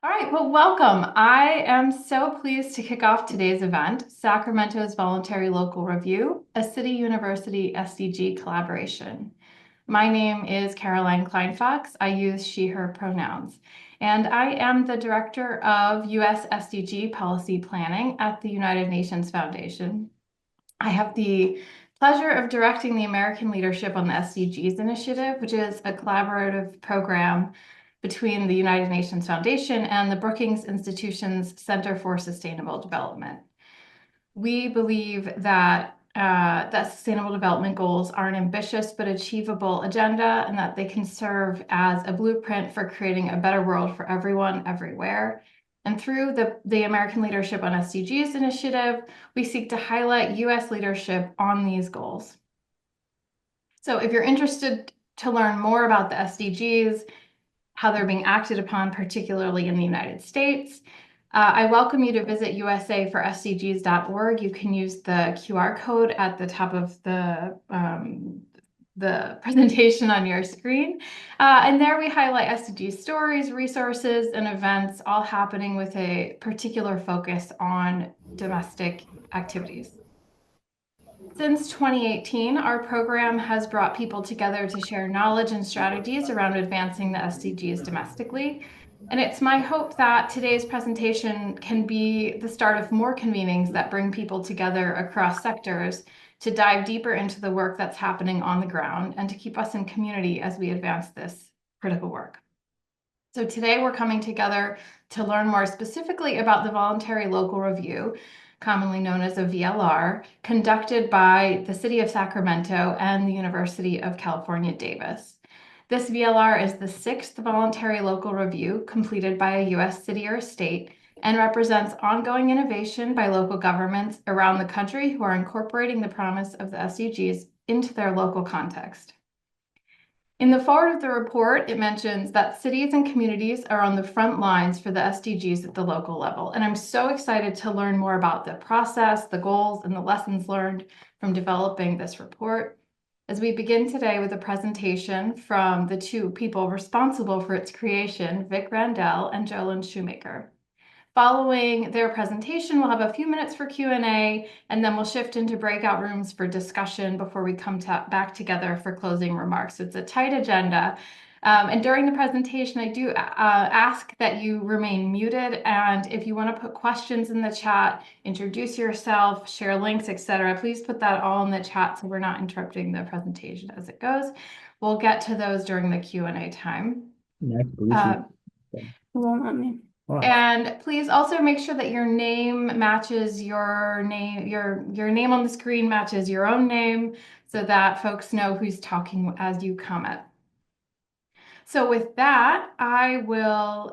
All right, well, welcome. I am so pleased to kick off today's event, Sacramento's Voluntary Local Review, a City University SDG collaboration. My name is Caroline Kleinfox. I use she, her pronouns, and I am the Director of US SDG Policy Planning at the United Nations Foundation. I have the pleasure of directing the American Leadership on the SDGs initiative, which is a collaborative program between the United Nations Foundation and the Brookings Institution's Center for Sustainable Development. We believe that Sustainable Development Goals are an ambitious but achievable agenda, and that they can serve as a blueprint for creating a better world for everyone, everywhere. And through the American Leadership on SDGs initiative, we seek to highlight US leadership on these goals. So if you're interested to learn more about the SDGs, how they're being acted upon, particularly in the United States, I welcome you to visit usaforsdgs.org. You can use the QR code at the top of the presentation on your screen. And there we highlight SDG stories, resources, and events, all happening with a particular focus on domestic activities. Since 2018, our program has brought people together to share knowledge and strategies around advancing the SDGs domestically. And it's my hope that today's presentation can be the start of more convenings that bring people together across sectors to dive deeper into the work that's happening on the ground and to keep us in community as we advance this critical work. So today we're coming together to learn more specifically about the Voluntary Local Review, commonly known as a VLR, conducted by the City of Sacramento and the University of California, Davis. This VLR is the sixth voluntary local review completed by a U.S. city or state and represents ongoing innovation by local governments around the country who are incorporating the promise of the SDGs into their local context. In the forward of the report, it mentions that cities and communities are on the front lines for the SDGs at the local level. And I'm so excited to learn more about the process, the goals, and the lessons learned from developing this report. As we begin today with a presentation from the two people responsible for its creation, Randall and Jolynn Shoemaker. Following their presentation, we'll have a few minutes for Q&A, and then we'll shift into breakout rooms for discussion before we come back together for closing remarks. So it's a tight agenda. And during the presentation, I do ask that you remain muted. And if you want to put questions in the chat, introduce yourself, share links, etc., please put that all in the chat so we're not interrupting the presentation as it goes. We'll get to those during the Q&A time. Nice to meet you. It won't let me. Wow. And please also make sure that your name matches your name, your name on the screen matches your own name so that folks know who's talking as you comment. So with that, I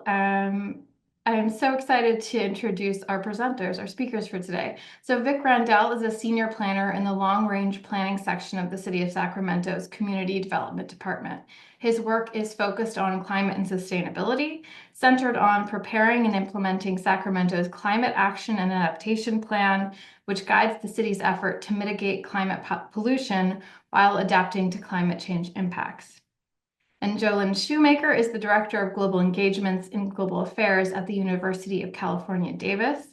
am so excited to introduce our presenters, our speakers for today. So Randall is a senior planner in the long-range planning section of the City of Sacramento's Community Development Department. His work is focused on climate and sustainability, centered on preparing and implementing Sacramento's Climate Action and Adaptation Plan, which guides the city's effort to mitigate climate pollution while adapting to climate change impacts. And Jolynn Shoemaker is the Director of Global Engagements in Global Affairs at the University of California, Davis.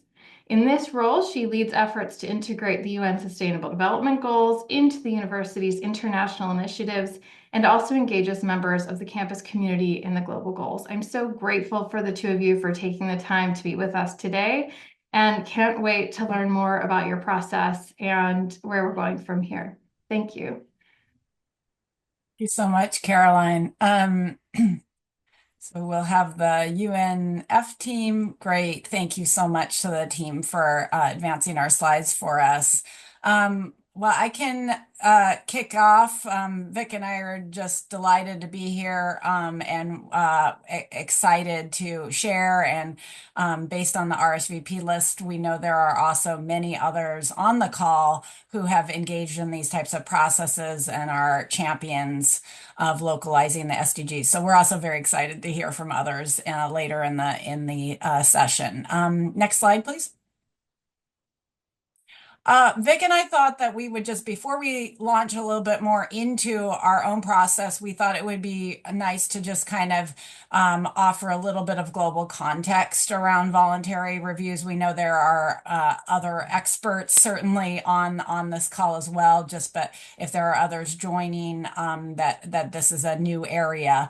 In this role, she leads efforts to integrate the UN Sustainable Development Goals into the university's international initiatives and also engages members of the campus community in the global goals. I'm so grateful for the two of you for taking the time to be with us today and can't wait to learn more about your process and where we're going from here. Thank you. Thank you so much, Caroline. So we'll have the UNF team. Great. Thank you so much to the team for advancing our slides for us. Well, I can kick off. Vic and I are just delighted to be here and excited to share. And based on the RSVP list, we know there are also many others on the call who have engaged in these types of processes and are champions of localizing the SDGs. So we're also very excited to hear from others later in the session. Next slide, please. Vic and I thought that we would just, before we launch a little bit more into our own process, we thought it would be nice to just kind of offer a little bit of global context around voluntary reviews. We know there are other experts certainly on this call as well, just but if there are others joining, that this is a new area.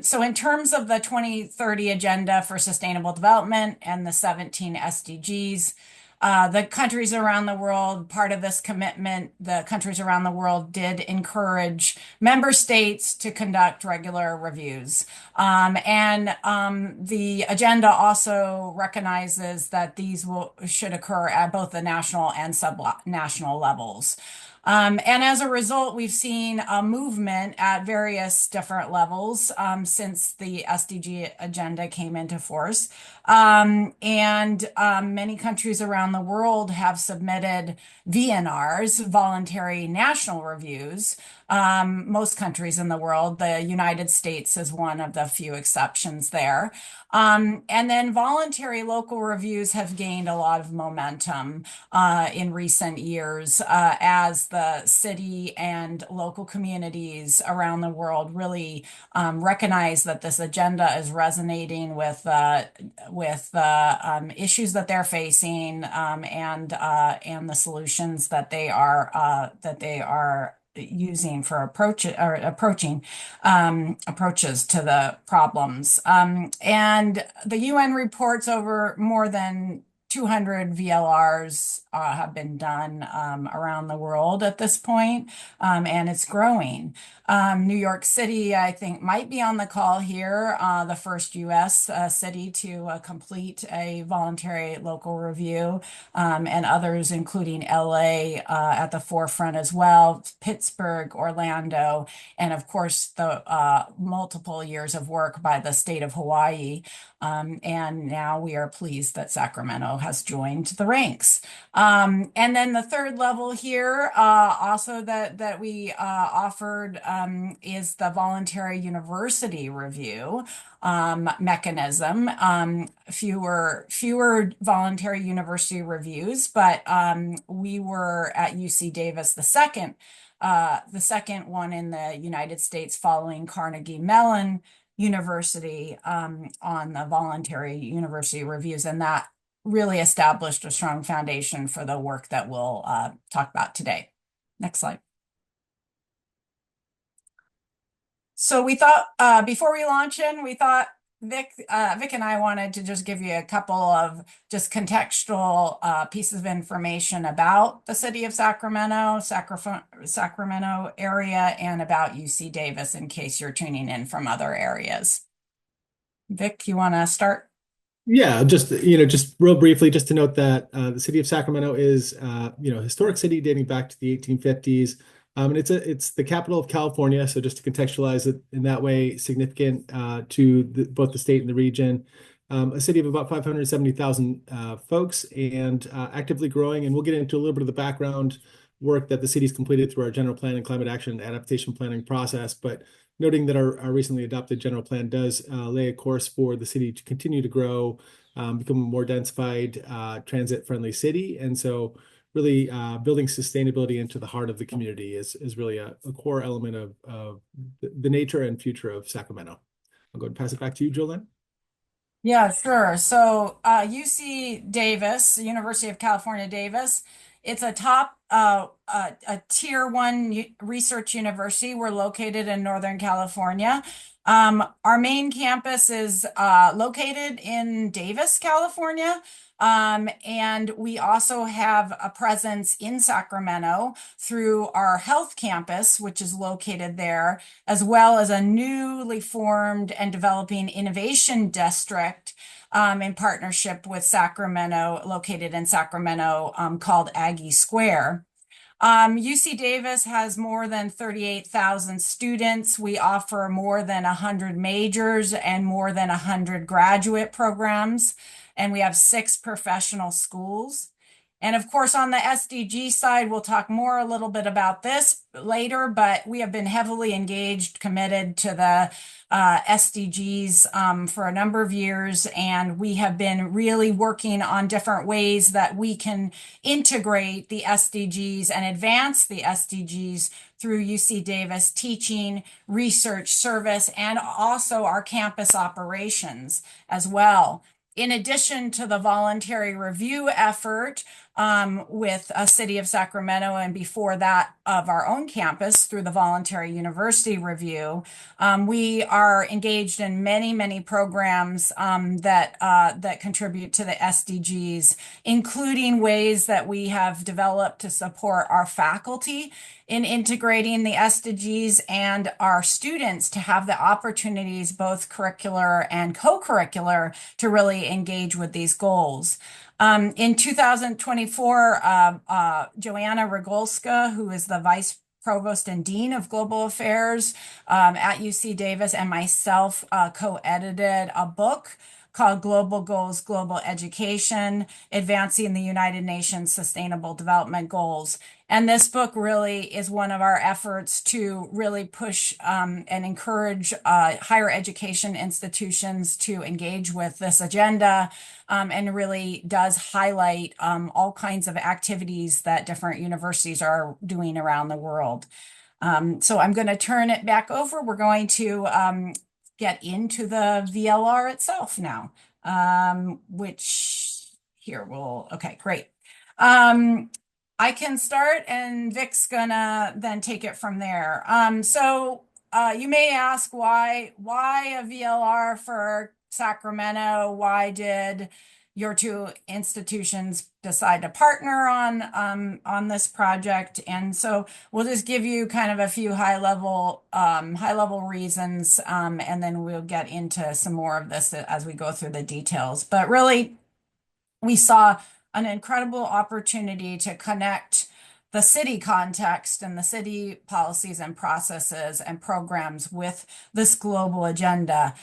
So in terms of the 2030 Agenda for Sustainable Development and the 17 SDGs, the countries around the world, part of this commitment, the countries around the world did encourage member states to conduct regular reviews. The agenda also recognizes that these should occur at both the national and subnational levels. And as a result, we've seen a movement at various different levels since the SDG agenda came into force. Many countries around the world have submitted VNRs, voluntary national reviews. Most countries in the world, the United States is one of the few exceptions there. And then voluntary local reviews have gained a lot of momentum in recent years as the city and local communities around the world really recognize that this agenda is resonating with the issues that they're facing and the solutions that they are using for approaching approaches to the problems. And the UN reports over more than 200 VLRs have been done around the world at this point, and it's growing. New York City, I think, might be on the call here, the first US city to complete a voluntary local review, and others, including LA, at the forefront as well, Pittsburgh, Orlando, and of course, the multiple years of work by the state of Hawaii. And now we are pleased that Sacramento has joined the ranks. And then the third level here, also that we offered is the voluntary university review mechanism. Fewer voluntary university reviews, but we were at UC Davis the second one in the United States following Carnegie Mellon University on the voluntary university reviews, and that really established a strong foundation for the work that we'll talk about today. Next slide. So we thought before we launch in, we thought Vic and I wanted to just give you a couple of just contextual pieces of information about the city of Sacramento area, and about UC Davis in case you're tuning in from other areas. Vic, you want to start? Yeah, just real briefly, just to note that the city of Sacramento is a historic city dating back to the 1850s. And it's the capital of California, so just to contextualize it in that way, significant to both the state and the region. A city of about 570,000 folks, and actively growing. And we'll get into a little bit of the background work that the city's completed through our general plan and climate action and adaptation planning process. But noting that our recently adopted general plan does lay a course for the city to continue to grow, become a more densified, transit-friendly city. And so really building sustainability into the heart of the community is really a core element of the nature and future of Sacramento. I'll go ahead and pass it back to you, Jolynn. Yeah, sure. So UC Davis, University of California, Davis, it's a top a tier 1 research university. We're located in Northern California. Our main campus is located in Davis, California. And we also have a presence in Sacramento through our health campus, which is located there, as well as a newly formed and developing innovation district in partnership with Sacramento, located in Sacramento, called Aggie Square. UC Davis has more than 38,000 students. We offer more than 100 majors and more than 100 graduate programs, and we have 6 professional schools. And of course, on the SDG side, we'll talk more a little bit about this later, but we have been heavily engaged, committed to the SDGs for a number of years, and we have been really working on different ways that we can integrate the SDGs and advance the SDGs through UC Davis teaching, research, service, and also our campus operations as well. In addition to the voluntary review effort with a City of Sacramento, and before that of our own campus through the Voluntary University Review, we are engaged in many programs that contribute to the SDGs, including ways that we have developed to support our faculty in integrating the SDGs and our students to have the opportunities, both curricular and co-curricular, to really engage with these goals. In 2024, Joanna Rogolska, who is the Vice Provost and Dean of Global Affairs at UC Davis, and myself co-edited a book called Global Goals, Global Education, Advancing the United Nations Sustainable Development Goals. And this book really is one of our efforts to really push and encourage higher education institutions to engage with this agenda, and really does highlight all kinds of activities that different universities are doing around the world. So I'm going to turn it back over. We're going to get into the VLR itself now, which here we'll, okay, great. I can start and Vic's gonna then take it from there. So you may ask why a VLR for Sacramento? Why did your two institutions decide to partner on this project? And so we'll just give you kind of a few high level reasons, and then we'll get into some more of this as we go through the details. But really, we saw an incredible opportunity to connect the city context and the city policies and processes and programs with this global agenda.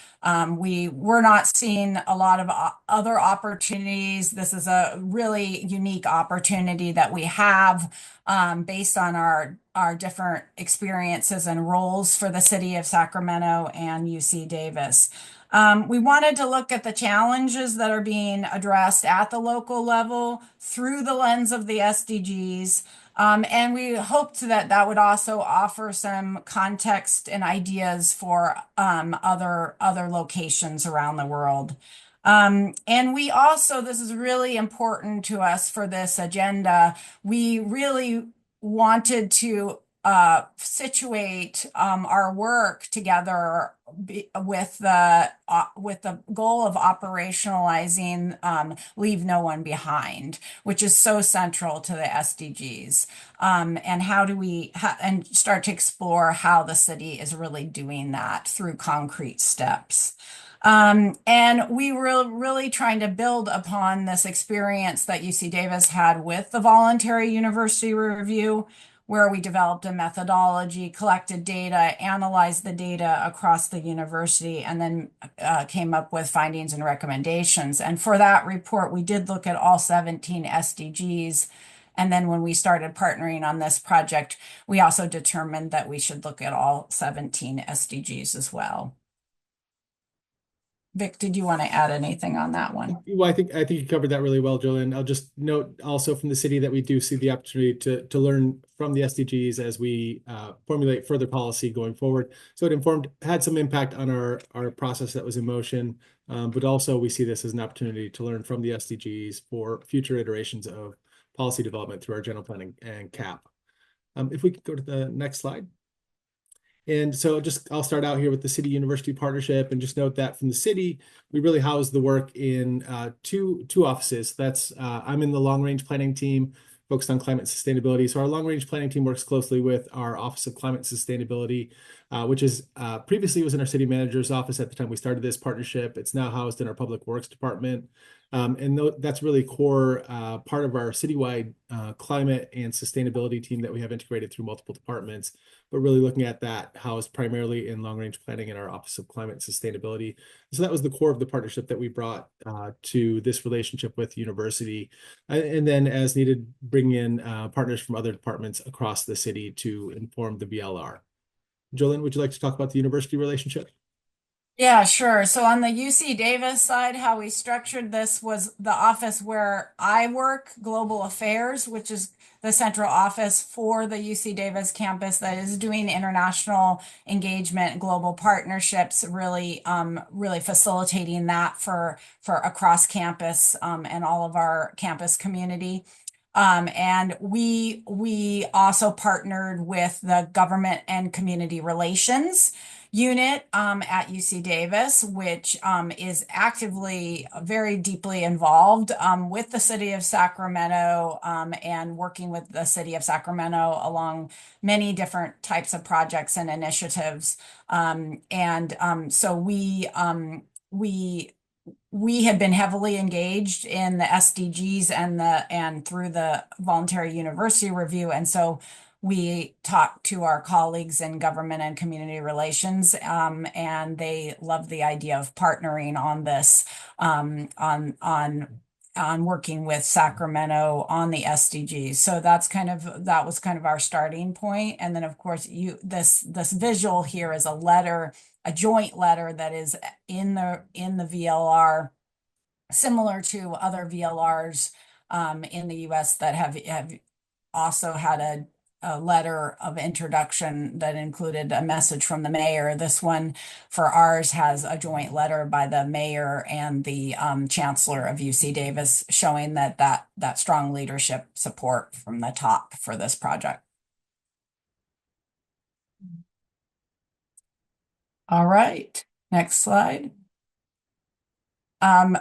We were not seeing a lot of other opportunities. This is a really unique opportunity that we have based on our different experiences and roles for the city of Sacramento and UC Davis. We wanted to look at the challenges that are being addressed at the local level through the lens of the SDGs. And we hoped that that would also offer some context and ideas for other locations around the world. And we also, this is really important to us for this agenda, we really wanted to situate our work together with the goal of operationalizing Leave No One Behind, which is so central to the SDGs. And how do we and start to explore how the city is really doing that through concrete steps. And we were really trying to build upon this experience that UC Davis had with the Voluntary University Review, where we developed a methodology, collected data, analyzed the data across the university, and then came up with findings and recommendations. And for that report, we did look at all 17 SDGs. And then when we started partnering on this project, we also determined that we should look at all 17 SDGs as well. Vic, did you want to add anything on that one? Well, I think you covered that really well, Jolynn. I'll just note also from the city that we do see the opportunity to learn from the SDGs as we formulate further policy going forward. So it had some impact on our process that was in motion, but also we see this as an opportunity to learn from the SDGs for future iterations of policy development through our general planning and CAP. If we could go to the next slide. And so I'll start out here with the city university partnership and just note that from the city, we really house the work in two offices. That's I'm in the long range planning team focused on climate sustainability. So our long range planning team works closely with our Office of Climate Sustainability which is previously was in our city manager's office at the time we started this partnership. It's now housed in our public works department. That's really a core part of our citywide climate and sustainability team that we have integrated through multiple departments, but really looking at that housed primarily in long-range planning in our Office of Climate and Sustainability. So that was the core of the partnership that we brought to this relationship with the university. And then as needed, bring in partners from other departments across the city to inform the VLR. Jolynn, would you like to talk about the university relationship? Yeah, sure. So on the UC Davis side, how we structured this was the office where I work, Global Affairs, which is the central office for the UC Davis campus that is doing international engagement, global partnerships, really facilitating that for across campus and all of our campus community. And we also partnered with the Government and Community Relations unit at UC Davis, which is actively very deeply involved with the city of Sacramento and working with the city of Sacramento along many different types of projects and initiatives. So we had been heavily engaged in the SDGs and through the voluntary university review. And so we talked to our colleagues in government and community relations, and they love the idea of partnering on this, on working with Sacramento on the SDGs. So that was kind of our starting point. And then of course this visual here is a joint letter that is in the VLR, similar to other VLRs in the US that have also had a letter of introduction that included a message from the mayor. This one for ours has a joint letter by the mayor and the chancellor of UC Davis showing that strong leadership support from the top for this project. All right, next slide.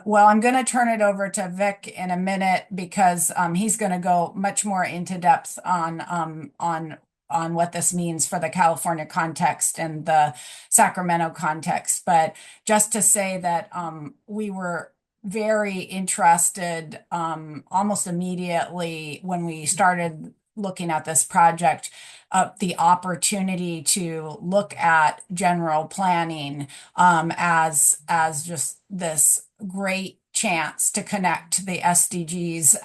Well, I'm going to turn it over to Vic in a minute because he's going to go much more into depth on what this means for the California context and the Sacramento context. But just to say that we were very interested almost immediately when we started looking at this project, the opportunity to look at general planning as just this great chance to connect the SDGs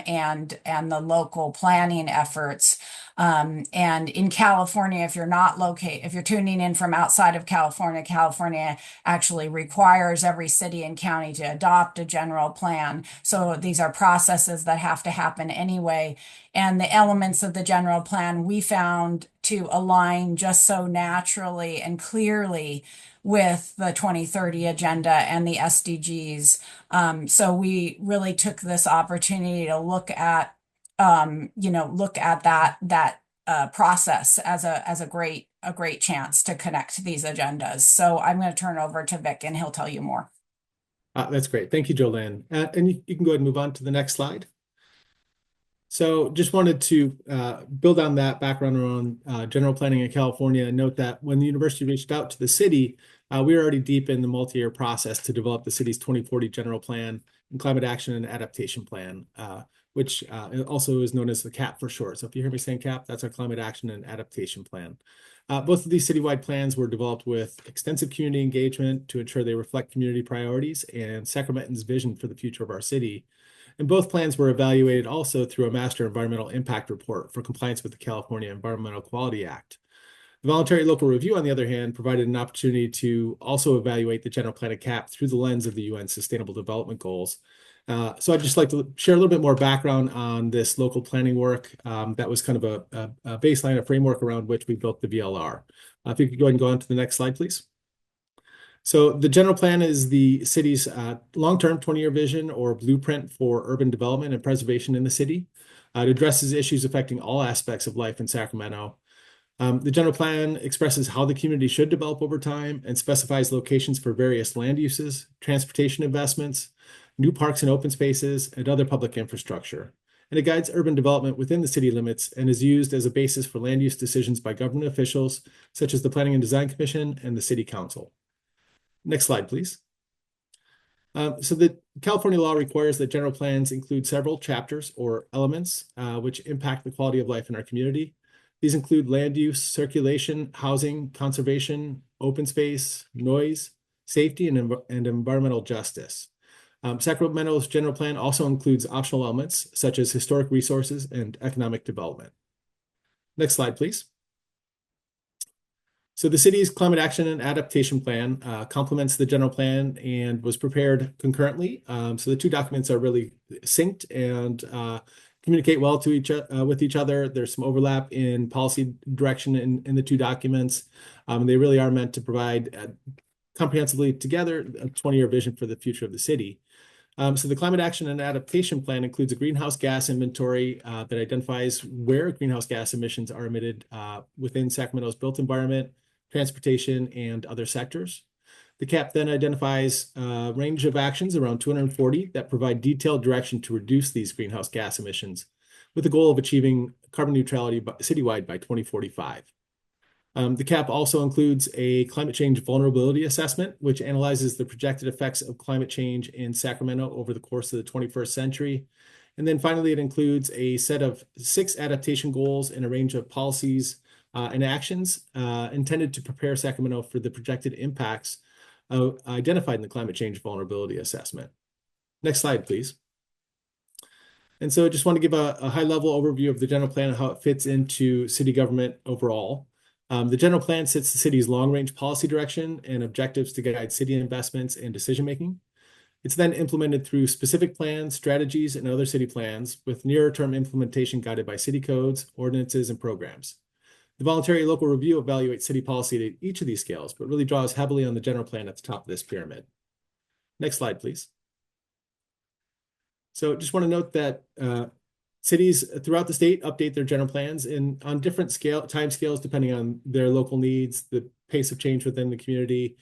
and the local planning efforts. And in California, if you're tuning in from outside of California, California actually requires every city and county to adopt a general plan. So these are processes that have to happen anyway. And the elements of the general plan we found to align just so naturally and clearly with the 2030 agenda and the SDGs. So we really took this opportunity to look at that process as a great chance to connect these agendas. So I'm going to turn it over to Vic and he'll tell you more. That's great. Thank you, Jolynn. And you can go ahead and move on to the next slide. So just wanted to build on that background around general planning in California and note that when the university reached out to the city, we were already deep in the multi-year process to develop the city's 2040 general plan and climate action and adaptation plan, which also is known as the CAP for short. So if you hear me saying CAP, that's our climate action and adaptation plan. Both of these citywide plans were developed with extensive community engagement to ensure they reflect community priorities and Sacramentans' vision for the future of our city. And both plans were evaluated also through a master environmental impact report for compliance with the California Environmental Quality Act. The voluntary local review, on the other hand, provided an opportunity to also evaluate the general plan of CAP through the lens of the UN Sustainable Development Goals. So I'd just like to share a little bit more background on this local planning work. That was kind of a baseline, a framework around which we built the VLR. If you could go ahead and go on to the next slide, please. So the general plan is the city's long-term 20-year vision or blueprint for urban development and preservation in the city. It addresses issues affecting all aspects of life in Sacramento. The general plan expresses how the community should develop over time and specifies locations for various land uses, transportation investments, new parks and open spaces, and other public infrastructure. and it guides urban development within the city limits and is used as a basis for land use decisions by government officials, such as the Planning and Design Commission and the City Council. Next slide, please. So the California law requires that general plans include several chapters or elements which impact the quality of life in our community. These include land use, circulation, housing, conservation, open space, noise, safety, and environmental justice. Sacramento's general plan also includes optional elements such as historic resources and economic development. Next slide, please. So the city's climate action and adaptation plan complements the general plan and was prepared concurrently. So the two documents are really synced and communicate well to with each other. There's some overlap in policy direction in the two documents. They really are meant to provide comprehensively together a 20-year vision for the future of the city. So the climate action and adaptation plan includes a greenhouse gas inventory that identifies where greenhouse gas emissions are emitted within Sacramento's built environment, transportation, and other sectors. The CAP then identifies a range of actions, around 240, that provide detailed direction to reduce these greenhouse gas emissions with the goal of achieving carbon neutrality citywide by 2045. The CAP also includes a climate change vulnerability assessment, which analyzes the projected effects of climate change in Sacramento over the course of the 21st century. And then finally, it includes a set of 6 adaptation goals and a range of policies and actions intended to prepare Sacramento for the projected impacts identified in the climate change vulnerability assessment. Next slide, please. And so I just want to give a high-level overview of the general plan and how it fits into city government overall. The general plan sets the city's long-range policy direction and objectives to guide city investments and decision-making. It's then implemented through specific plans, strategies, and other city plans with nearer-term implementation guided by city codes, ordinances, and programs. The voluntary local review evaluates city policy at each of these scales, but really draws heavily on the general plan at the top of this pyramid. Next slide, please. So just want to note that cities throughout the state update their general plans on different time scales depending on their local needs, the pace of change within the community.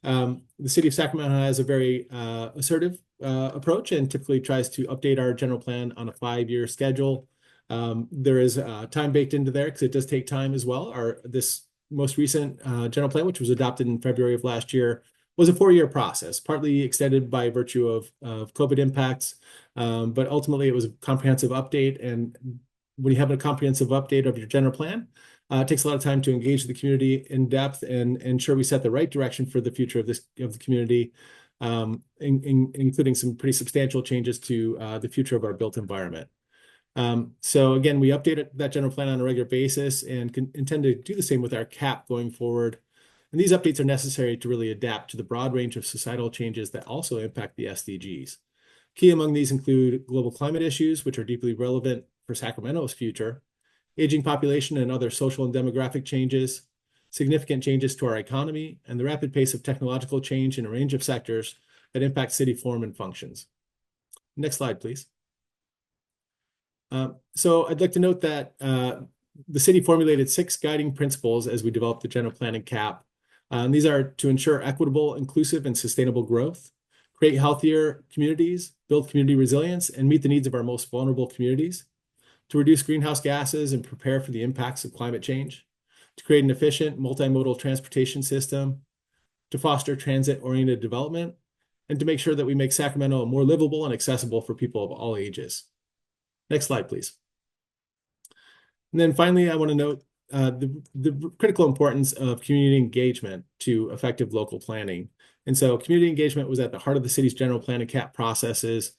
The city of Sacramento has a very assertive approach and typically tries to update our general plan on a 5-year schedule. There is time baked into there because it does take time as well. This most recent general plan, which was adopted in February of last year, was a 4-year process, partly extended by virtue of COVID impacts, but ultimately it was a comprehensive update. And when you have a comprehensive update of your general plan, it takes a lot of time to engage the community in depth and ensure we set the right direction for the future of the community, including some pretty substantial changes to the future of our built environment. So again, we update that general plan on a regular basis and intend to do the same with our CAP going forward. And these updates are necessary to really adapt to the broad range of societal changes that also impact the SDGs. Key among these include global climate issues, which are deeply relevant for Sacramento's future, aging population and other social and demographic changes, significant changes to our economy, and the rapid pace of technological change in a range of sectors that impact city form and functions. Next slide, please. So I'd like to note that the city formulated 6 guiding principles as we developed the general plan and CAP. And these are to ensure equitable, inclusive, and sustainable growth, create healthier communities, build community resilience, and meet the needs of our most vulnerable communities, to reduce greenhouse gases and prepare for the impacts of climate change, to create an efficient multimodal transportation system, to foster transit-oriented development, and to make sure that we make Sacramento more livable and accessible for people of all ages. Next slide, please. And then finally, I want to note the critical importance of community engagement to effective local planning. And so community engagement was at the heart of the city's general plan and CAP processes.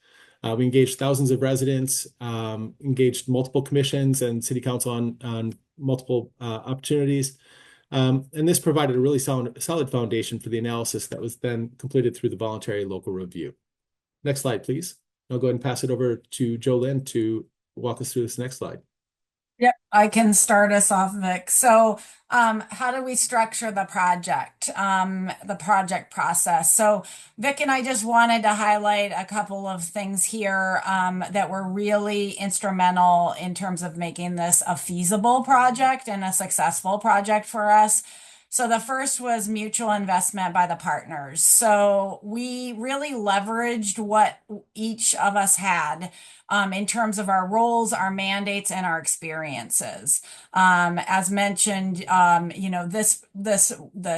We engaged thousands of residents, engaged multiple commissions and city council on multiple opportunities. And this provided a really solid foundation for the analysis that was then completed through the voluntary local review. Next slide, please. I'll go ahead and pass it over to Jolynn to walk us through this next slide. Yep, I can start us off, Vic. So how do we structure the project process? So Vic and I just wanted to highlight a couple of things here that were really instrumental in terms of making this a feasible project and a successful project for us. So the first was mutual investment by the partners. So we really leveraged what each of us had in terms of our roles, our mandates, and our experiences. As mentioned, the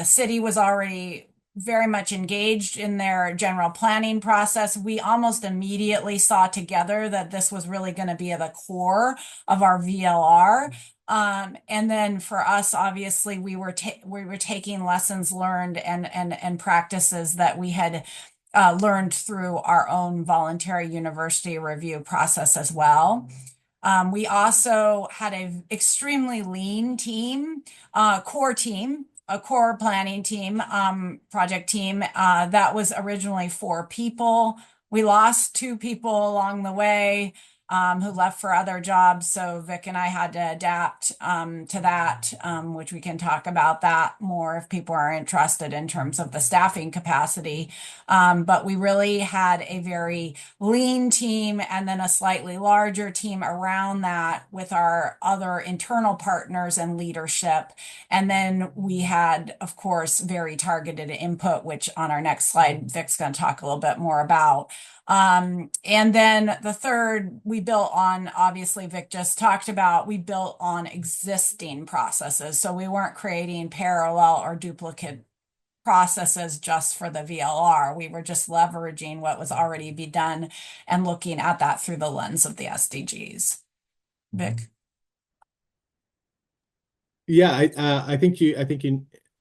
city was already very much engaged in their general planning process. We almost immediately saw together that this was really going to be at the core of our VLR. And then for us, obviously, we were taking lessons learned and practices that we had learned through our own voluntary university review process as well. We also had an extremely lean team, core team, a core planning team, project team that was originally 4 people. We lost 2 people along the way who left for other jobs. So Vic and I had to adapt to that, which we can talk about that more if people are interested in terms of the staffing capacity. But we really had a very lean team and then a slightly larger team around that with our other internal partners and leadership. And then we had, of course, very targeted input, which on our next slide, Vic's going to talk a little bit more about. And then the third, we built on, obviously, Vic just talked about, we built on existing processes. So we weren't creating parallel or duplicate processes just for the VLR. We were just leveraging what was already be done and looking at that through the lens of the SDGs. Vic. Yeah, I think you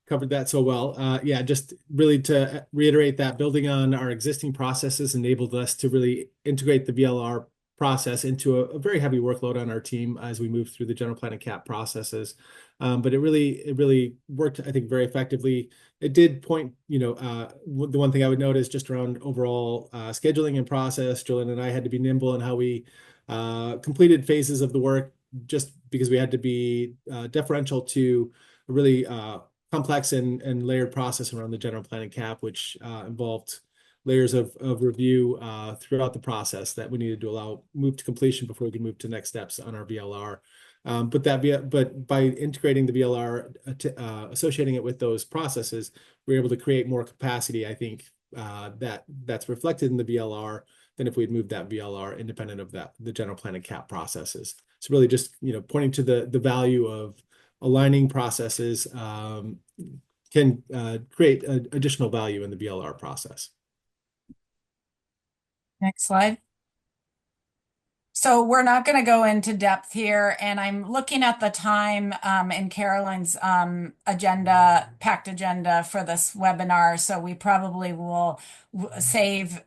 covered that so well. Yeah, just really to reiterate that building on our existing processes enabled us to really integrate the VLR process into a very heavy workload on our team as we move through the general plan and cap processes. But it really worked, I think, very effectively. It did point, the one thing I would note is just around overall scheduling and process. Jolynn and I had to be nimble in how we completed phases of the work, just because we had to be deferential to a really complex and layered process around the general plan and cap, which involved layers of review throughout the process that we needed to move to completion before we could move to next steps on our VLR. But by integrating the VLR, associating it with those processes, we're able to create more capacity, I think, that's reflected in the VLR than if we'd moved that VLR independent of the general plan and cap processes. So really just, pointing to the value of aligning processes can create additional value in the VLR process. Next slide. So we're not going to go into depth here, and I'm looking at the time in Caroline's packed agenda for this webinar. So we probably will save,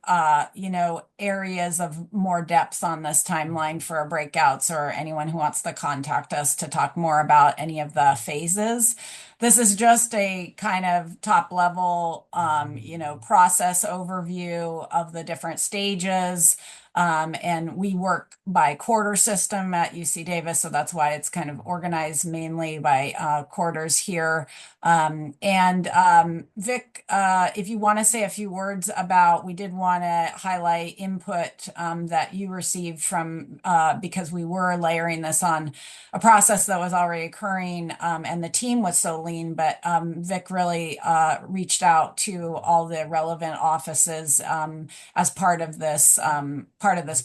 areas of more depth on this timeline for breakouts or anyone who wants to contact us to talk more about any of the phases. This is just a kind of top level, process overview of the different stages. And we work by quarter system at UC Davis, so that's why it's kind of organized mainly by quarters here. Vic, if you want to say a few words about, we did want to highlight input that you received from, because we were layering this on a process that was already occurring, and the team was so lean, but Vic really reached out to all the relevant offices as part of this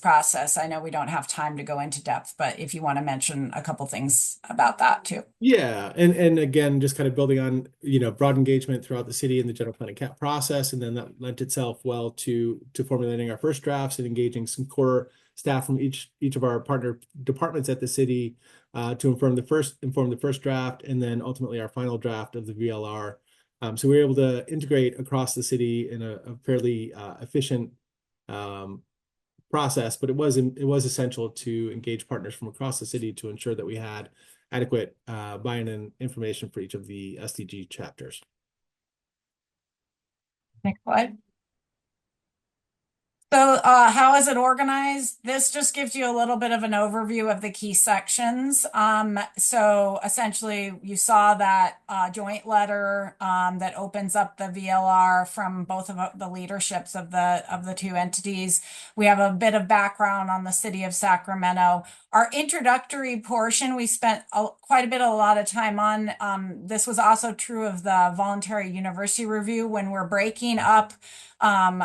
process. I know we don't have time to go into depth, but if you want to mention a couple things about that too. Yeah, and again, just kind of building on, broad engagement throughout the city in the general plan and cap process, and then that lent itself well to formulating our first drafts and engaging some core staff from each of our partner departments at the city to inform the first draft, and then ultimately our final draft of the VLR. So we were able to integrate across the city in a fairly efficient process, but it was essential to engage partners from across the city to ensure that we had adequate buy-in and information for each of the SDG chapters. Next slide. So, how is it organized? This just gives you a little bit of an overview of the key sections. So essentially, you saw that joint letter that opens up the VLR from both of the leaderships of the two entities. We have a bit of background on the city of Sacramento. Our introductory portion, we spent quite a lot of time on. This was also true of the voluntary university review when we're breaking up. Um,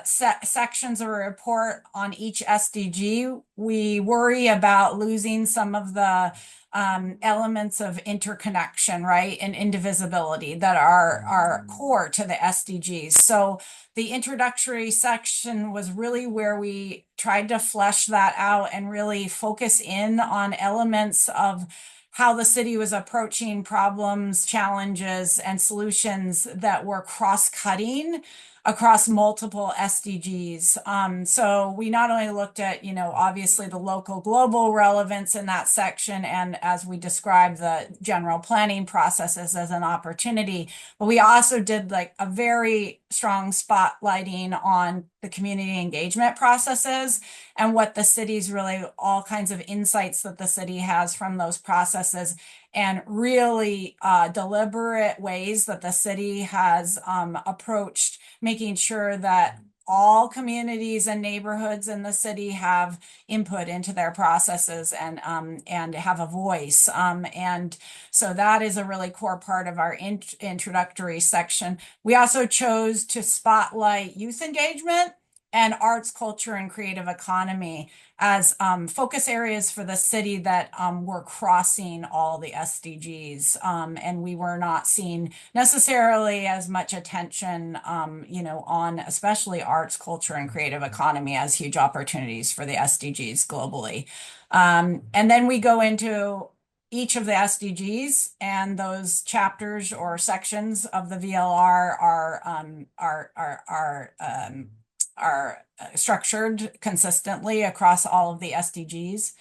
sections of a report on each SDG, we worry about losing some of the elements of interconnection, right, and indivisibility that are core to the SDGs. So the introductory section was really where we tried to flesh that out and really focus in on elements of how the city was approaching problems, challenges, and solutions that were cross-cutting across multiple SDGs. So we not only looked at, obviously the local global relevance in that section, and as we described the general planning processes as an opportunity, but we also did like a very strong spotlighting on the community engagement processes and what the city's really all kinds of insights that the city has from those processes and really deliberate ways that the city has approached making sure that all communities and neighborhoods in the city have input into their processes and have a voice. And so that is a really core part of our introductory section. We also chose to spotlight youth engagement and arts, culture, and creative economy as focus areas for the city that were crossing all the SDGs. And we were not seeing necessarily as much attention, on especially arts, culture, and creative economy as huge opportunities for the SDGs globally. And then we go into each of the SDGs, and those chapters or sections of the VLR are structured consistently across all of the SDGs.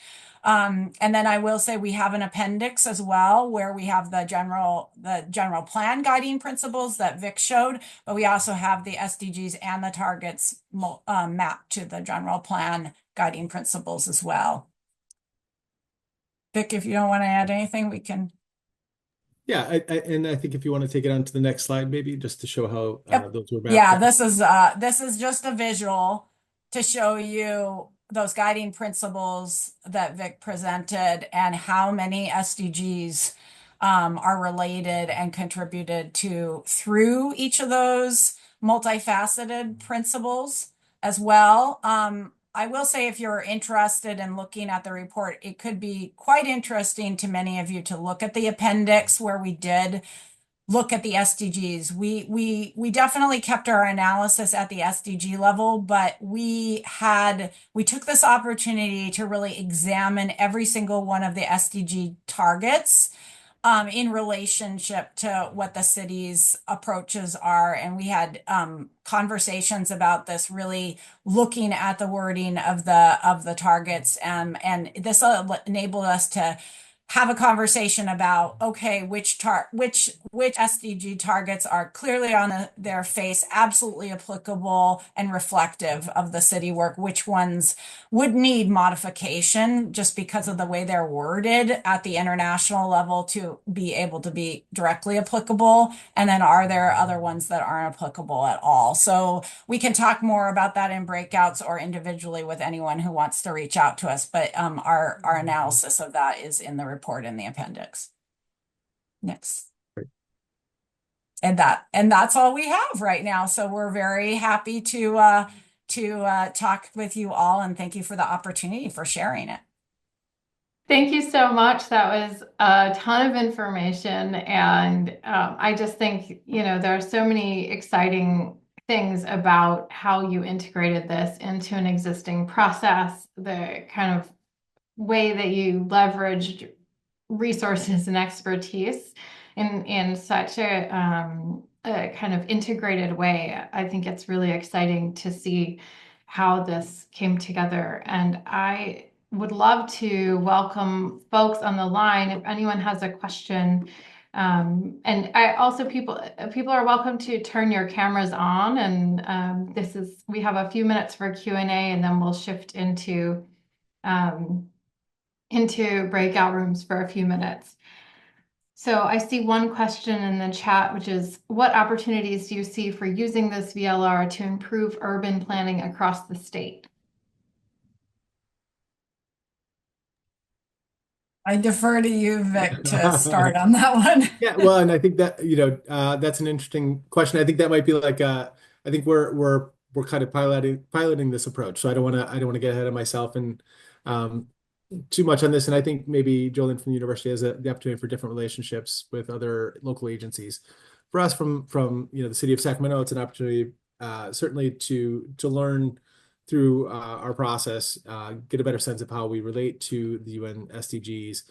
And then I will say we have an appendix as well where we have the general plan guiding principles that Vic showed, but we also have the SDGs and the targets mapped to the general plan guiding principles as well. Vic, if you don't want to add anything, we can. Yeah, and I think if you want to take it on to the next slide, maybe just to show how Yep. those were Yeah, mapped. this is just a visual to show you those guiding principles that Vic presented and how many SDGs are related and contributed to through each of those multifaceted principles as well. I will say if you're interested in looking at the report, it could be quite interesting to many of you to look at the appendix where we did look at the SDGs. We definitely kept our analysis at the SDG level, but we took this opportunity to really examine every single one of the SDG targets in relationship to what the city's approaches are. And we had conversations about this, really looking at the wording of the targets. And this enabled us to have a conversation about, okay, which SDG targets are clearly on their face, absolutely applicable and reflective of the city work, which ones would need modification just because of the way they're worded at the international level to be able to be directly applicable. And then are there other ones that aren't applicable at all? So we can talk more about that in breakouts or individually with anyone who wants to reach out to us. But our analysis of that is in the report in the appendix. Next. And that's all we have right now. So we're very happy to talk with you all, and thank you for the opportunity for sharing it. Thank you so much. That was a ton of information. And I just think, there are so many exciting things about how you integrated this into an existing process, the kind of way that you leveraged resources and expertise in such a kind of integrated way. I think it's really exciting to see how this came together. And I would love to welcome folks on the line. If anyone has a question, And I also people are welcome to turn your cameras on, and we have a few minutes for Q&A, and then we'll shift um, into breakout rooms for a few minutes. So I see one question in the chat, which is, what opportunities do you see for using this VLR to improve urban planning across the state? I defer to you, Vic, to start on that one. Yeah, well, and I think that, that's an interesting question. I think that might be like I think we're kind of piloting this approach. So I don't want to get ahead of myself and um too much on this. And I think maybe Jolynn from the university has the opportunity for different relationships with other local agencies. For us from the city of Sacramento, it's an opportunity certainly to learn through our process, get a better sense of how we relate to the UN SDGs.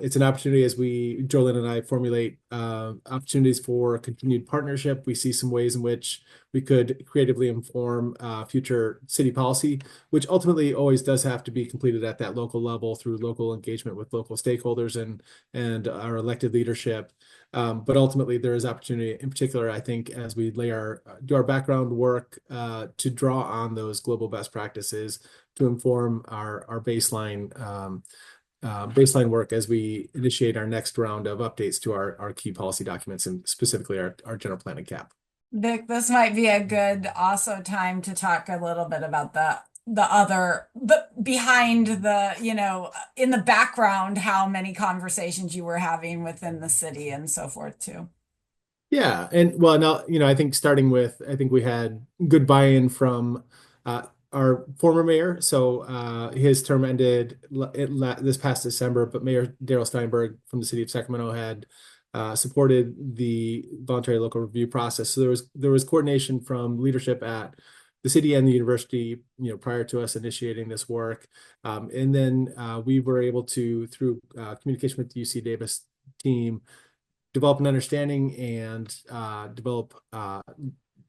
It's an opportunity as Jolynn and I formulate opportunities for continued partnership. We see some ways in which we could creatively inform future city policy, which ultimately always does have to be completed at that local level through local engagement with local stakeholders and our elected leadership. But ultimately, there is opportunity, in particular, I think, as we do our background work to draw on those global best practices to inform our baseline work as we initiate our next round of updates to our key policy documents and specifically our general plan and cap. Vic, this might be a good also time to talk a little bit about the behind in the background, how many conversations you were having within the city and so forth too. Yeah, and well, now I think I think we had good buy-in from our former mayor. So his term ended this past December, but Mayor Darrell Steinberg from the city of Sacramento had supported the voluntary local review process. So there was coordination from leadership at the city and the university, prior to us initiating this work, and then we were able to, through communication with the UC Davis team, develop an understanding and develop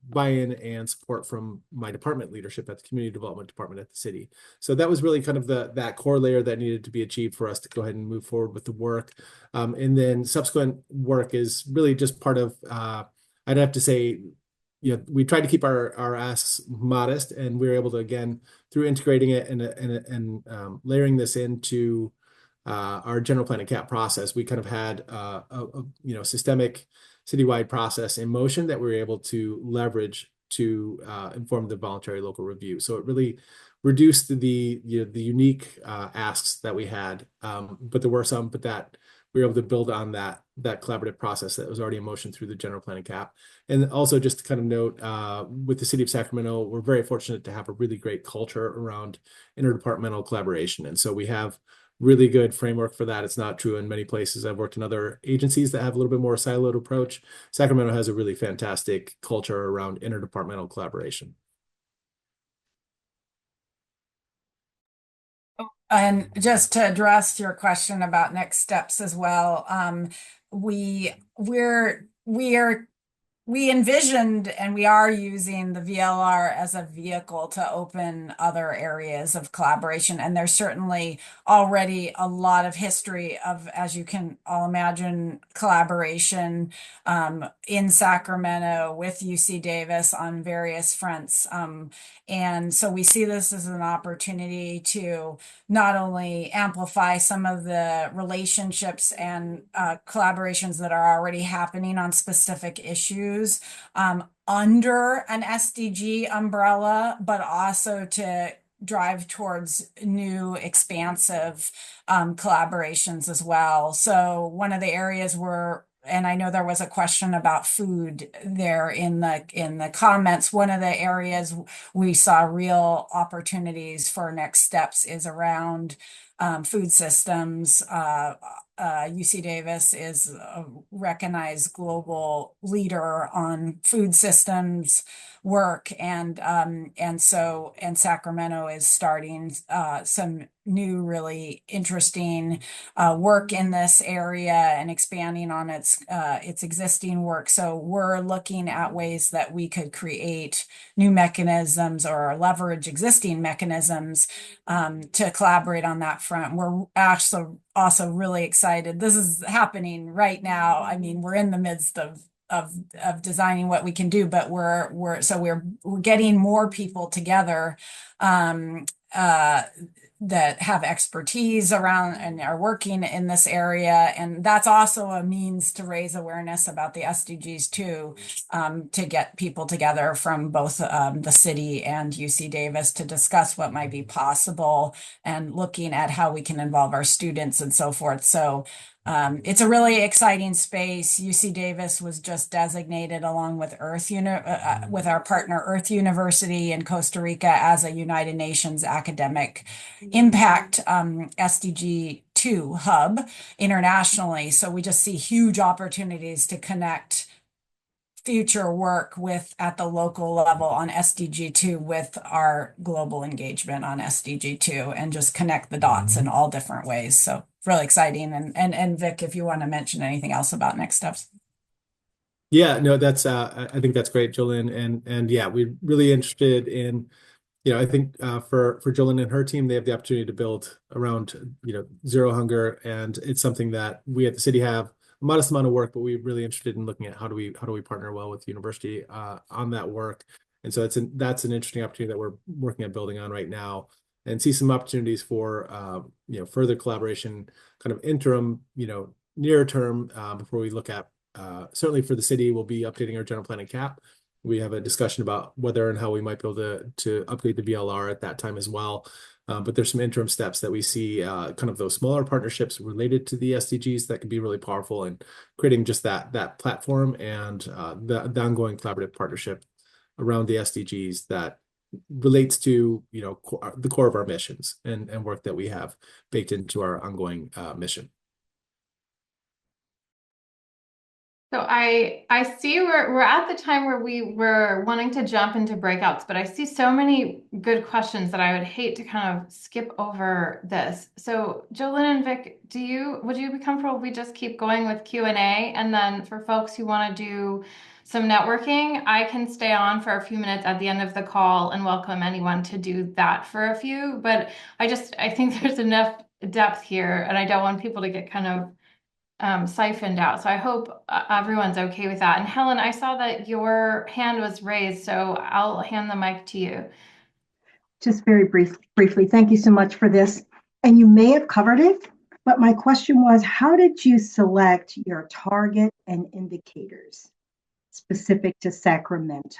buy-in and support from my department leadership at the community development department at the city. So that was really kind of that core layer that needed to be achieved for us to go ahead and move forward with the work. And then subsequent work is really just part of, I'd have to say, we tried to keep our asks modest, and we were able to, again, through integrating it and layering this into our general plan and cap process, we kind of had a systemic citywide process in motion that we were able to leverage to inform the voluntary local review. So it really reduced the unique asks that we had, but there were some, but that we were able to build on that collaborative process that was already in motion through the general plan and cap. And also, just to kind of note, with the city of Sacramento, we're very fortunate to have a really great culture around interdepartmental collaboration, and so we have really good framework for that. It's not true in many places. I've worked in other agencies that have a little bit more siloed approach. Sacramento has a really fantastic culture around interdepartmental collaboration. And just to address your question about next steps as well, we envisioned and we are using the VLR as a vehicle to open other areas of collaboration. And there's certainly already a lot of history of, as you can all imagine, collaboration in Sacramento with UC Davis on various fronts. And so we see this as an opportunity to not only amplify some of the relationships and collaborations that are already happening on specific issues under an SDG umbrella, but also to drive towards new expansive collaborations as well. So one of the areas and I know there was a question about food there in the comments. One of the areas we saw real opportunities for next steps is around food systems. UC Davis is a recognized global leader on food systems work, and Sacramento is starting some new really interesting work in this area and expanding on its existing work. So we're looking at ways that we could create new mechanisms or leverage existing mechanisms to collaborate on that front. We're actually also really excited excited. This is happening right now. I mean, we're in the midst of designing what we can do, but we're getting more people together that have expertise around and are working in this area. And that's also a means to raise awareness about the SDGs too, to get people together from both the city and UC Davis to discuss what might be possible and looking at how we can involve our students and so forth. So it's a really exciting space. UC Davis was just designated along with with our partner Earth University in Costa Rica as a United Nations academic impact SDG 2 hub internationally. So we just see huge opportunities to connect future work with at the local level on SDG 2 with our global engagement on SDG 2 and just connect the dots in all different ways. So really exciting. And Vic, if you want to mention anything else about next steps. Yeah, no, that's I think that's great, Jolynn, and yeah, we're really interested in, I think for Jolynn and her team, they have the opportunity to build around zero hunger, and it's something that we at the city have a modest amount of work, but we're really interested in looking at how do we partner well with the university on that work, and so that's an interesting opportunity that we're working at building on right now, and see some opportunities for further collaboration, kind of interim, near term before we look at. Certainly for the city, we'll be updating our general planning cap. We have a discussion about whether and how we might be able to upgrade the VLR at that time as well. But there's some interim steps that we see, kind of those smaller partnerships related to the SDGs that can be really powerful in creating just that platform and the ongoing collaborative partnership around the SDGs that relates to the core of our missions and work that we have baked into our ongoing mission. So I see we're at the time where we were wanting to jump into breakouts, but I see so many good questions that I would hate to kind of skip over this. So Jolynn and Vic, would you be comfortable if we just keep going with Q&A? And then for folks who want to do some networking, I can stay on for a few minutes at the end of the call and welcome anyone to do that for a few. But I think there's enough depth here, and I don't want people to get kind of siphoned out. So I hope everyone's okay with that. And Helen, I saw that your hand was raised, so I'll hand the mic to you. Just very briefly, thank you so much for this. And you may have covered it, but my question was, how did you select your target and indicators specific to Sacramento?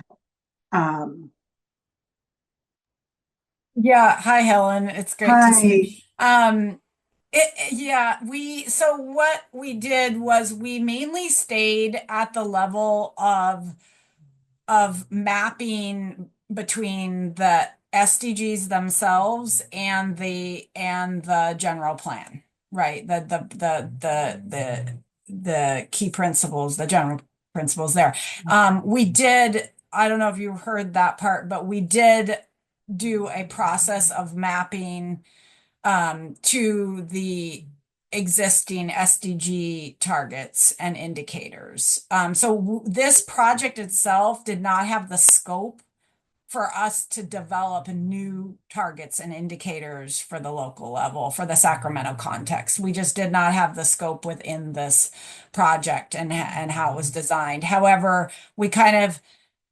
Yeah, hi Helen, it's great to see you. So what we did was we mainly stayed at the level of mapping between the SDGs themselves and the general plan, right? The key principles, the general principles there. We did, I don't know if you heard that part, but we did do a process of mapping to the existing SDG targets and indicators. So this project itself did not have the scope for us to develop new targets and indicators for the local level, for the Sacramento context. We just did not have the scope within this project and how it was designed. However, we kind of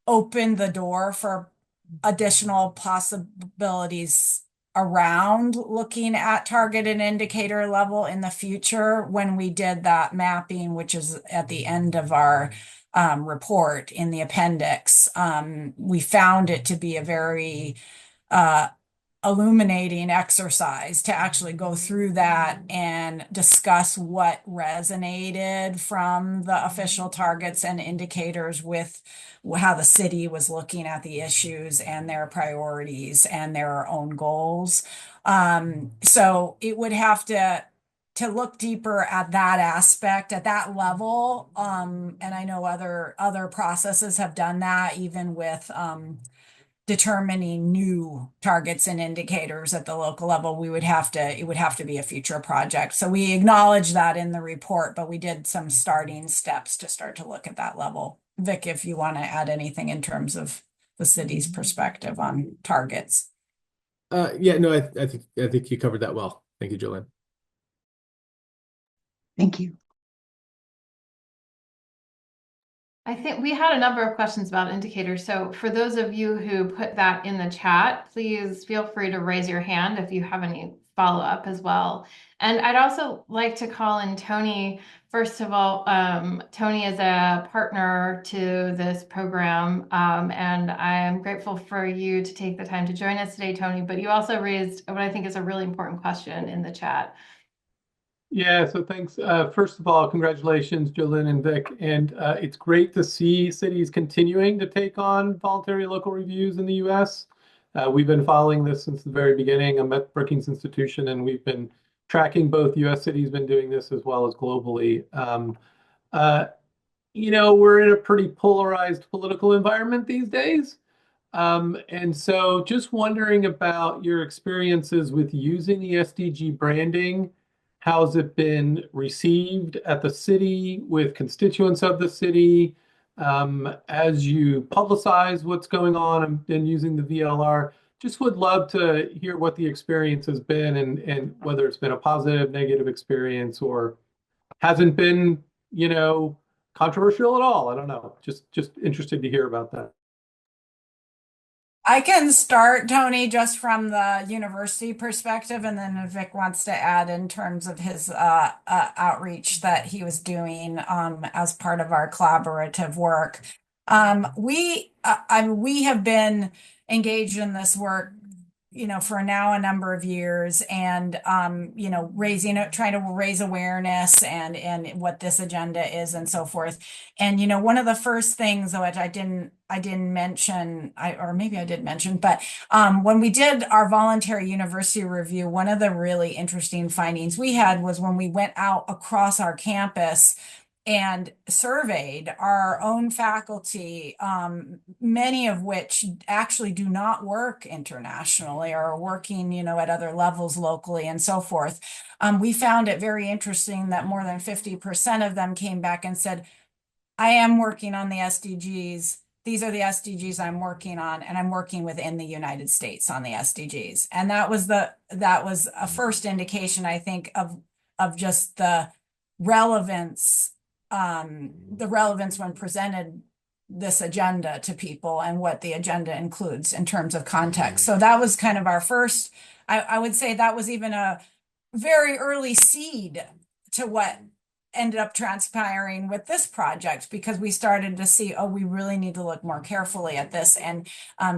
opened the door for additional possibilities around looking at target and indicator level in the future when we did that mapping, which is at the end of our report in the appendix. We found it to be a very illuminating exercise to actually go through that and discuss what resonated from the official targets and indicators with how the city was looking at the issues and their priorities and their own goals. So it would have to look deeper at that aspect, at that level. And I know other processes have done that, even with determining new targets and indicators at the local level. It would have to be a future project. So we acknowledge that in the report, but we did some starting steps to start to look at that level. Vic, if you want to add anything in terms of the city's perspective on targets. Yeah, no, I think you covered that well. Thank you, Jolynn. Thank you. I think we had a number of questions about indicators. So for those of you who put that in the chat, please feel free to raise your hand if you have any follow-up as well. And I'd also like to call in Tony. First of all, Tony is a partner to this program, and I am grateful for you to take the time to join us today, Tony. But you also raised what I think is a really important question in the chat. Yeah, so thanks. First of all, congratulations, Jolynn and Vic. And it's great to see cities continuing to take on voluntary local reviews in the US. We've been following this since the very beginning. I'm at Brookings Institution, and we've been tracking both US cities been doing this as well as globally. We're in a pretty polarized political environment these days. And so just wondering about your experiences with using the SDG branding. How's it been received at the city with constituents of the city as you publicize what's going on and using the VLR? Just would love to hear what the experience has been and whether it's been a positive, negative experience or hasn't been, controversial at all. I don't know. Just interested to hear about that. I can start, Tony, just from the university perspective, and then if Vic wants to add in terms of his outreach that he was doing as part of our collaborative work. We have been engaged in this work, for now a number of years, and trying to raise awareness and what this agenda is and so forth. And one of the first things which I didn't mention, or maybe I did mention, but when we did our voluntary university review, one of the really interesting findings we had was when we went out across our campus and surveyed our own faculty, many of which actually do not work internationally or are working, at other levels locally and so forth. We found it very interesting that more than 50% of them came back and said, I am working on the SDGs. These are the SDGs I'm working on, and I'm working within the United States on the SDGs. And that was a first indication, I think, of just the relevance when presented this agenda to people and what the agenda includes in terms of context. So that was kind of our first, I would say that was even a very early seed to what ended up transpiring with this project, because we started to see, we really need to look more carefully at this and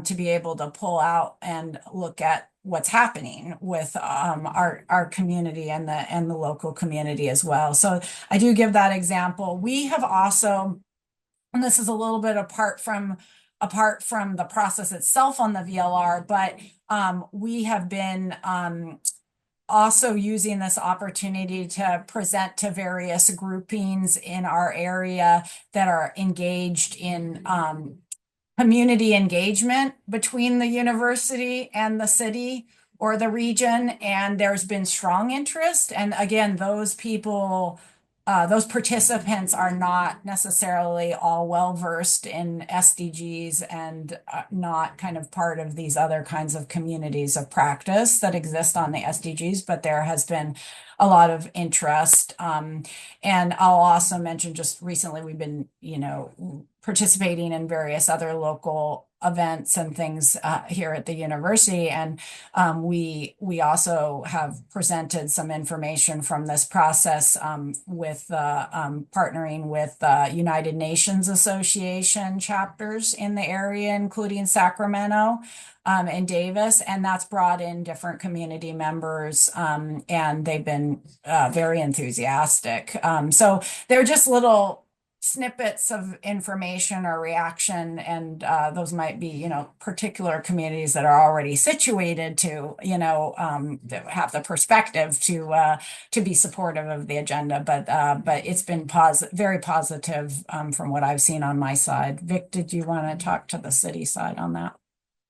to be able to pull out and look at what's happening with our community and the local community as well. So I do give that example. We have also, and this is a little bit apart from the process itself on the VLR, but we have been also using this opportunity to present to various groupings in our area that are engaged in community engagement between the university and the city or the region. And there's been strong interest. And again, those people, those participants are not necessarily all well-versed in SDGs and not kind of part of these other kinds of communities of practice that exist on the SDGs, but there has been a lot of interest. And I'll also mention just recently we've been, participating in various other local events and things here at the university. And we also have presented some information from this process with partnering with United Nations Association chapters in the area, including Sacramento and Davis. And that's brought in different community members and they've been very enthusiastic. So they're just little snippets of information or reaction, and those might be, particular communities that are already situated to, that have the perspective to be supportive of the agenda. But it's been very positive from what I've seen on my side. Vic, did you want to talk to the city side on that?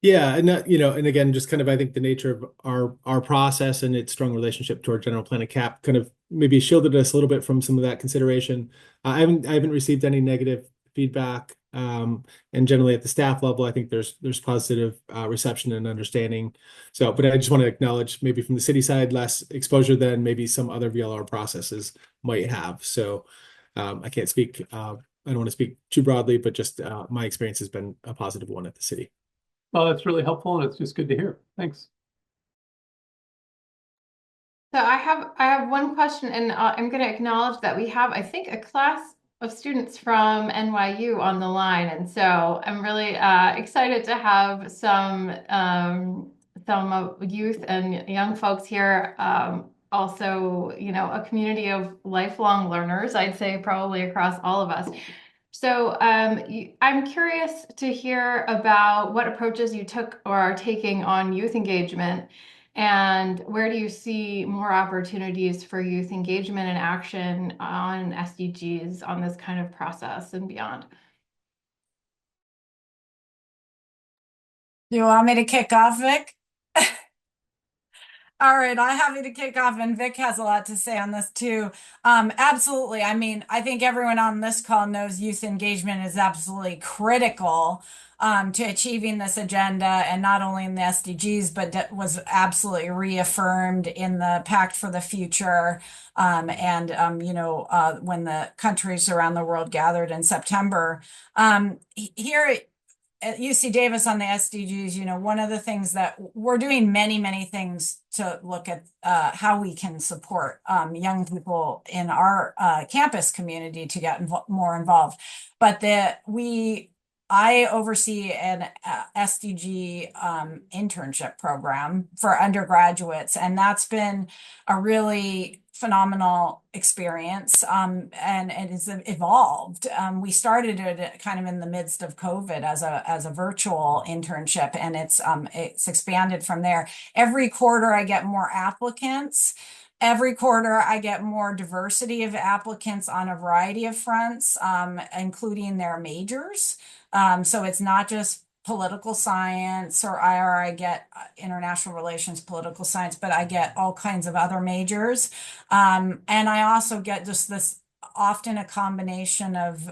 Yeah, and and again, just kind of I think the nature of our process and its strong relationship to our general plan of CAP kind of maybe shielded us a little bit from some of that consideration. I haven't received any negative feedback And generally at the staff level, I think there's positive reception and understanding. So, but I just want to acknowledge maybe from the city side, less exposure than maybe some other VLR processes might have. So I can't speak, I don't want to speak too broadly, but just my experience has been a positive one at the city. Well, that's really helpful, and it's just good to hear. Thanks. So I have one question, and I'm going to acknowledge that we have, I think, a class of students from NYU on the line, and so I'm really excited to have some youth and young folks here. Also, you know, a community of lifelong learners, I'd say probably across all of us. So I'm curious to hear about what approaches you took or are taking on youth engagement, and where do you see more opportunities for youth engagement and action on SDGs on this kind of process and beyond? You want me to kick off, Vic? All right, I'm happy to kick off, and Vic has a lot to say on this too. Absolutely. I mean, I think everyone on this call knows youth engagement is absolutely critical to achieving this agenda, and not only in the SDGs, but that was absolutely reaffirmed in the Pact for the Future. When the countries around the world gathered in September. Here at UC Davis on the SDGs, you know, one of the things that we're doing many things to look at how we can support young people in our campus community to get more involved. But I oversee an SDG internship program for undergraduates, and that's been a really phenomenal experience, and it has evolved. We started it kind of in the midst of COVID as a virtual internship, and it's expanded from there. Every quarter I get more applicants. Every quarter, I get more diversity of applicants on a variety of fronts, including their majors. So it's not just political science or IR. I get international relations, political science, but I get all kinds of other majors. And I also get just this often a combination of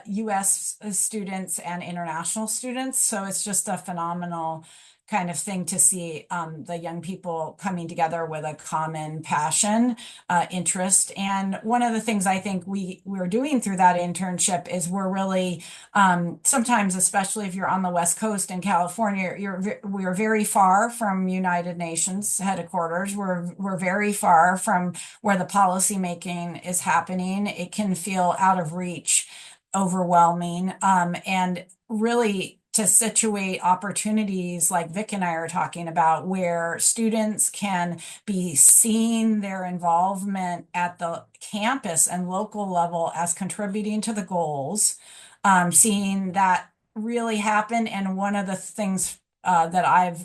US students and international students. So it's just a phenomenal kind of thing to see the young people coming together with a common passion, interest. And one of the things I think we're doing through that internship is we're really sometimes, especially if you're on the West Coast in California, we're very far from United Nations headquarters. We're very far from where the policy making is happening. It can feel out of reach, overwhelming, and really to situate opportunities like Vic and I are talking about, where students can be seeing their involvement at the campus and local level as contributing to the goals, seeing that really happen. And one of the things that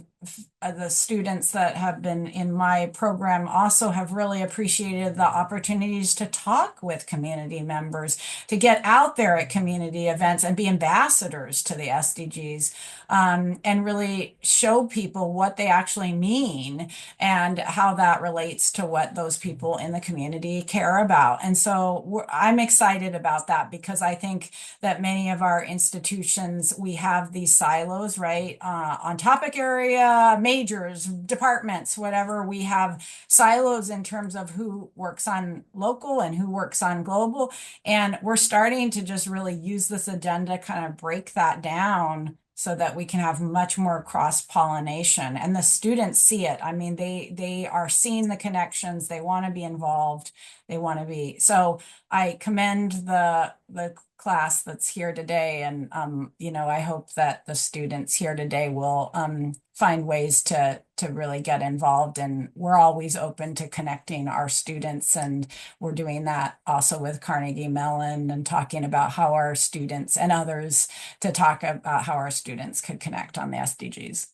the students that have been in my program also have really appreciated the opportunities to talk with community members, to get out there at community events and be ambassadors to the SDGs, and really show people what they actually mean and how that relates to what those people in the community care about. And so I'm excited about that, because I think that many of our institutions, we have these silos, right? On topic area, majors, departments, whatever, we have silos in terms of who works on local and who works on global. And we're starting to just really use this agenda, kind of break that down so that we can have much more cross-pollination. And the students see it. I mean, they are seeing the connections. They want to be involved. They want to be. So I commend the class that's here today. And, I hope that the students here today will find ways to really get involved. And we're always open to connecting our students. And we're doing that also with Carnegie Mellon, and talking about how our students and others to talk about how our students could connect on the SDGs.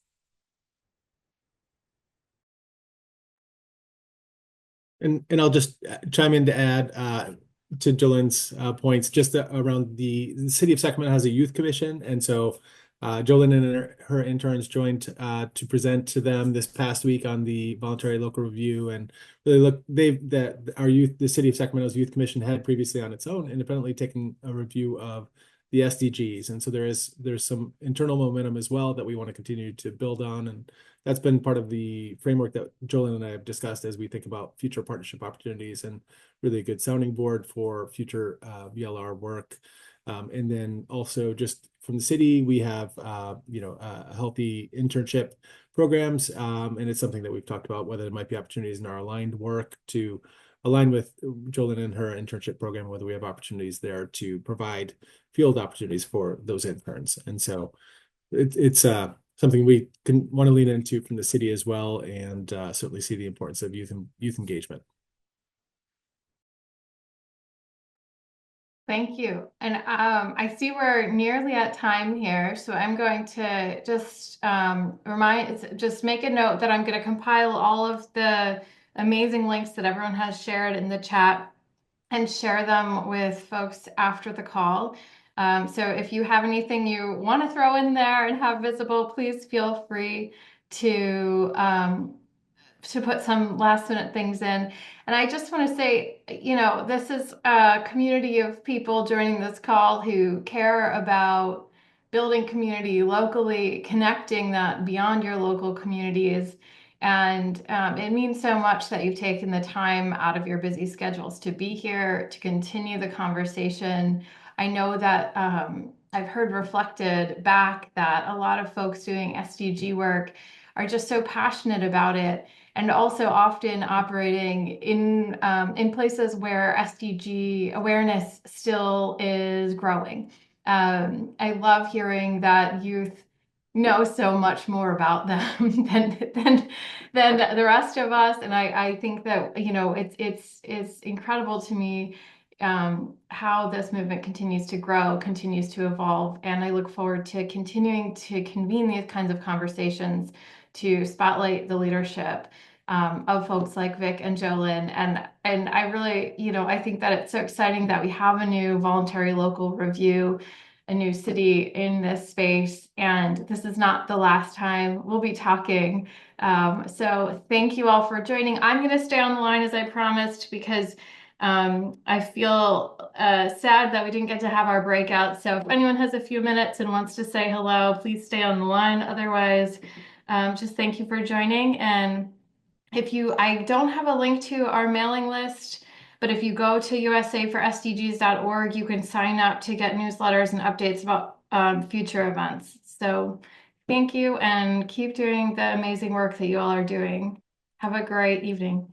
And I'll just chime in to add to Jolynn's points, just around the city of Sacramento has a youth commission, and so Jolynn and her interns joined to present to them this past week on the voluntary local review. And really the city of Sacramento's youth commission had previously on its own independently taken a review of the SDGs. And so there's some internal momentum as well that we want to continue to build on. And that's been part of the framework that Jolynn and I have discussed as we think about future partnership opportunities, and really a good sounding board for future VLR work. And then also just from the city, we have healthy internship programs, and it's something that we've talked about, whether there might be opportunities in our aligned work to align with Jolynn and her internship program, whether we have opportunities there to provide field opportunities for those interns. And so it's something we can want to lean into from the city as well, and certainly see the importance of youth engagement. Thank you. And I see we're nearly at time here, so I'm going to just make a note that I'm going to compile all of the amazing links that everyone has shared in the chat and share them with folks after the call. So if you have anything you want to throw in there and have visible, please feel free to put some last minute things in. And I just want to say, this is a community of people joining this call who care about building community locally, connecting that beyond your local communities. And it means so much that you've taken the time out of your busy schedules to be here, to continue the conversation. I know that I've heard reflected back that a lot of folks doing SDG work are just so passionate about it, and also often operating in places where SDG awareness still is growing. I love hearing that youth know so much more about them than the rest of us, and I think that it's incredible to me how this movement continues to grow, continues to evolve, and I look forward to continuing to convene these kinds of conversations to spotlight the leadership of folks like Vic and Jolynn. And I really, I think that it's so exciting that we have a new voluntary local review, a new city in this space. And this is not the last time we'll be talking. So thank you all for joining. I'm going to stay on the line as I promised, because I feel sad that we didn't get to have our breakout. So if anyone has a few minutes and wants to say hello, please stay on the line. Otherwise, just thank you for joining. And I don't have a link to our mailing list, but if you go to usaforsdgs.org, you can sign up to get newsletters and updates about future events. So thank you, and keep doing the amazing work that you all are doing. Have a great evening.